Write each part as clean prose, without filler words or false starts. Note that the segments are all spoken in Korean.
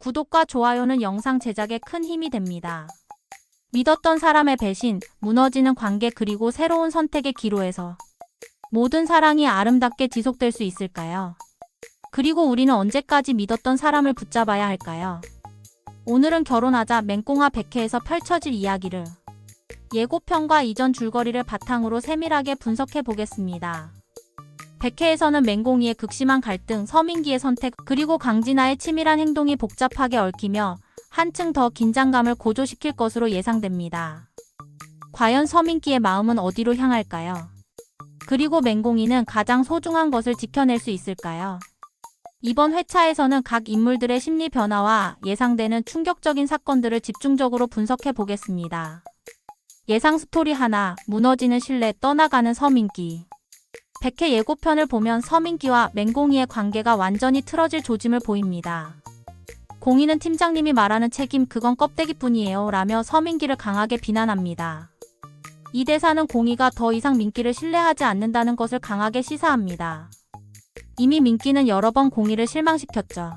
구독과 좋아요는 영상 제작에 큰 힘이 됩니다. 믿었던 사람의 배신, 무너지는 관계 그리고 새로운 선택의 기로에서 모든 사랑이 아름답게 지속될 수 있을까요? 그리고 우리는 언제까지 믿었던 사람을 붙잡아야 할까요? 오늘은 결혼하자 맹꽁아 백회에서 펼쳐질 이야기를 예고편과 이전 줄거리를 바탕으로 세밀하게 분석해 보겠습니다. 백회에서는 맹공이의 극심한 갈등, 서민기의 선택, 그리고 강진아의 치밀한 행동이 복잡하게 얽히며 한층 더 긴장감을 고조시킬 것으로 예상됩니다. 과연 서민기의 마음은 어디로 향할까요? 그리고 맹공이는 가장 소중한 것을 지켜낼 수 있을까요? 이번 회차에서는 각 인물들의 심리 변화와 예상되는 충격적인 사건들을 집중적으로 분석해 보겠습니다. 예상 스토리 하나, 무너지는 신뢰, 떠나가는 서민기. 백회 예고편을 보면 서민기와 맹공이의 관계가 완전히 틀어질 조짐을 보입니다. 공이는 팀장님이 말하는 책임 그건 껍데기뿐이에요 라며 서민기를 강하게 비난합니다. 이 대사는 공이가 더 이상 민기를 신뢰하지 않는다는 것을 강하게 시사합니다. 이미 민기는 여러 번 공이를 실망시켰죠.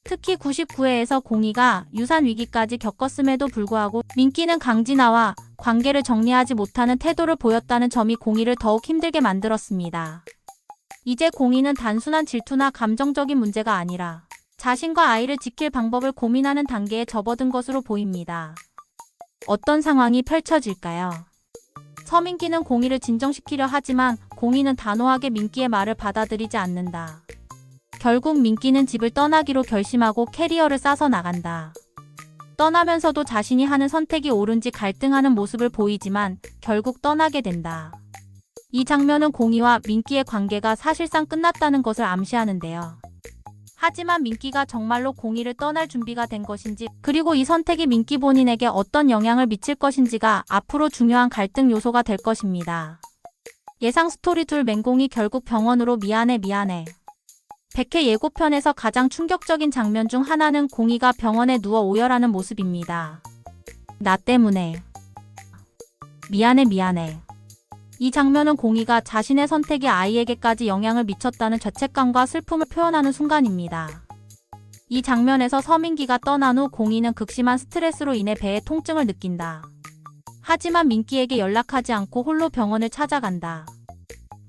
특히 99회에서 공이가 유산 위기까지 겪었음에도 불구하고 민기는 강진아와 관계를 정리하지 못하는 태도를 보였다는 점이 공이를 더욱 힘들게 만들었습니다. 이제 공이는 단순한 질투나 감정적인 문제가 아니라 자신과 아이를 지킬 방법을 고민하는 단계에 접어든 것으로 보입니다. 어떤 상황이 펼쳐질까요? 서민기는 공이를 진정시키려 하지만 공이는 단호하게 민기의 말을 받아들이지 않는다. 결국 민기는 집을 떠나기로 결심하고 캐리어를 싸서 나간다. 떠나면서도 자신이 하는 선택이 옳은지 갈등하는 모습을 보이지만 결국 떠나게 된다. 이 장면은 공이와 민기의 관계가 사실상 끝났다는 것을 암시하는데요. 하지만 민기가 정말로 공이를 떠날 준비가 된 것인지, 그리고 이 선택이 민기 본인에게 어떤 영향을 미칠 것인지가 앞으로 중요한 갈등 요소가 될 것입니다. 예상 스토리 둘 맹공이 결국 병원으로 미안해. 백회 예고편에서 가장 충격적인 장면 중 하나는 공이가 병원에 누워 오열하는 모습입니다. 나 때문에. 미안해. 이 장면은 공이가 자신의 선택이 아이에게까지 영향을 미쳤다는 죄책감과 슬픔을 표현하는 순간입니다. 이 장면에서 서민기가 떠난 후 공이는 극심한 스트레스로 인해 배에 통증을 느낀다. 하지만 민기에게 연락하지 않고 홀로 병원을 찾아간다.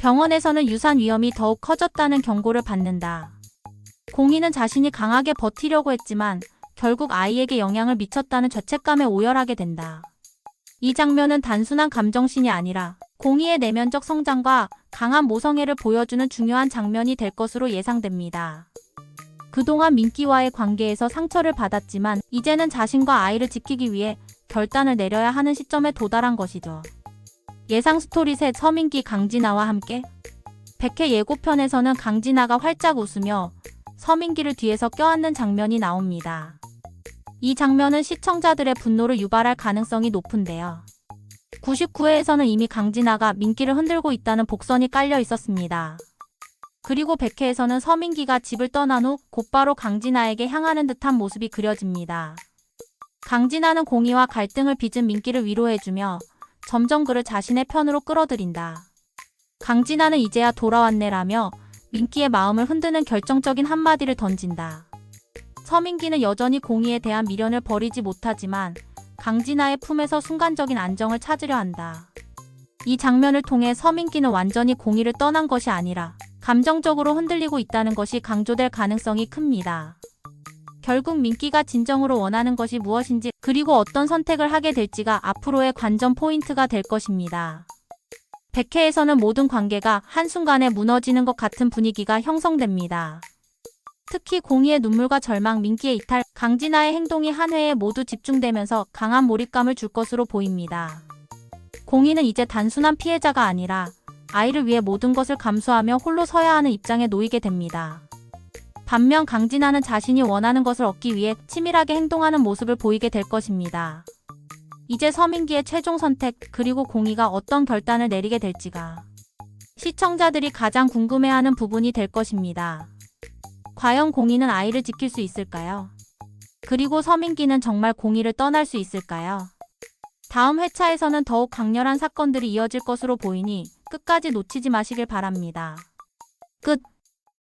병원에서는 유산 위험이 더욱 커졌다는 경고를 받는다. 공이는 자신이 강하게 버티려고 했지만 결국 아이에게 영향을 미쳤다는 죄책감에 오열하게 된다. 이 장면은 단순한 감정씬이 아니라 공이의 내면적 성장과 강한 모성애를 보여주는 중요한 장면이 될 것으로 예상됩니다. 그동안 민기와의 관계에서 상처를 받았지만 이제는 자신과 아이를 지키기 위해 결단을 내려야 하는 시점에 도달한 것이죠. 예상 스토리 셋 서민기 강진아와 함께. 백회 예고편에서는 강진아가 활짝 웃으며 서민기를 뒤에서 껴안는 장면이 나옵니다. 이 장면은 시청자들의 분노를 유발할 가능성이 높은데요. 99회에서는 이미 강진아가 민기를 흔들고 있다는 복선이 깔려 있었습니다. 그리고 백회에서는 서민기가 집을 떠난 후 곧바로 강진아에게 향하는 듯한 모습이 그려집니다. 강진아는 공이와 갈등을 빚은 민기를 위로해주며 점점 그를 자신의 편으로 끌어들인다. 강진아는 이제야 돌아왔네라며 민기의 마음을 흔드는 결정적인 한마디를 던진다. 서민기는 여전히 공이에 대한 미련을 버리지 못하지만 강진아의 품에서 순간적인 안정을 찾으려 한다. 이 장면을 통해 서민기는 완전히 공이를 떠난 것이 아니라 감정적으로 흔들리고 있다는 것이 강조될 가능성이 큽니다. 결국 민기가 진정으로 원하는 것이 무엇인지, 그리고 어떤 선택을 하게 될지가 앞으로의 관전 포인트가 될 것입니다. 백회에서는 모든 관계가 한순간에 무너지는 것 같은 분위기가 형성됩니다. 특히 공이의 눈물과 절망, 민기의 이탈, 강진아의 행동이 한 회에 모두 집중되면서 강한 몰입감을 줄 것으로 보입니다. 공이는 이제 단순한 피해자가 아니라 아이를 위해 모든 것을 감수하며 홀로 서야 하는 입장에 놓이게 됩니다. 반면 강진아는 자신이 원하는 것을 얻기 위해 치밀하게 행동하는 모습을 보이게 될 것입니다. 이제 서민기의 최종 선택, 그리고 공이가 어떤 결단을 내리게 될지가 시청자들이 가장 궁금해하는 부분이 될 것입니다. 과연 공이는 아이를 지킬 수 있을까요? 그리고 서민기는 정말 공이를 떠날 수 있을까요? 다음 회차에서는 더욱 강렬한 사건들이 이어질 것으로 보이니 끝까지 놓치지 마시길 바랍니다. 끝.